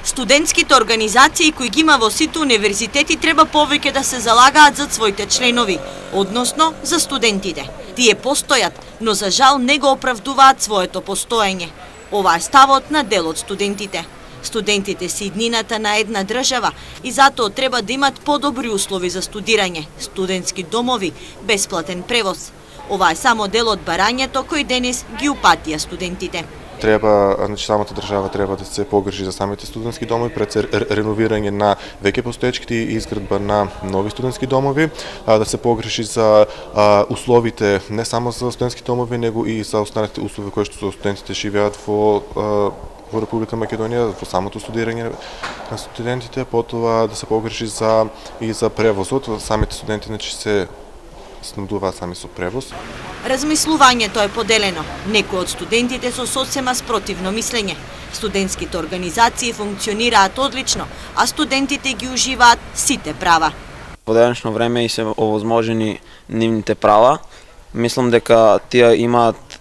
Студентските организации кои ги има во сите универзитети треба повеќе да се залагаат за своите членови, односно за студентите. Тие постојат, но за жал не го оправдуваат своето постоење. Ова е ставот на дел од студентите. Студентите се иднината на една држава и затоа треба да имат подобри услови за студирање, студентски домови, бесплатен превоз. Ова е само дел од барањето кој денес ги упатија студентите. Самата држава треба да се погрижи за самите студентски домови пред реновирање на веќе постоечките и изградба на нови студентски домови, да се погрижи за условите не само за студентски домови, него и за останатите услови кои што студентите живеат во Република Македонија, во самото студирање на студентите, потоа да се погрижи и за превозот, самите студенти се снабдуваат сами со превоз. Размислувањето е поделено. Некои од студентите со сосема спротивно мислење. Студентските организации функционираат одлично, а студентите ги уживаат сите права. Во денешно време и се овозможени нивните права. Мислам дека тие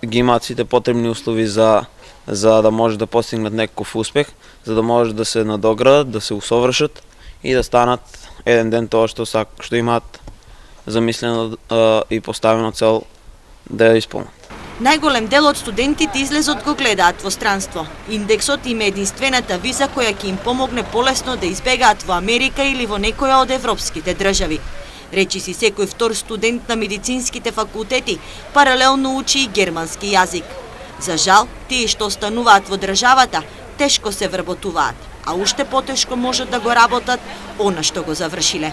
ги имаат сите потребни услови за да може да постигнат некаков успех, за да може да се надоградат, да се усовршат и да станат еден ден тоа што имаат замислено и поставено цел да ја исполнат. Најголем дел од студентите излезот го гледаат во странство. Индексот им е единствената виза која ќе им помогне полесно да избегаат во Америка или во некоја од европските држави. Речиси секој втор студент на медицинските факултети паралелно учи и германски јазик. За жал, тие што остануваат во државата тешко се вработуваат, а уште потешко можат да го работат она што го завршиле.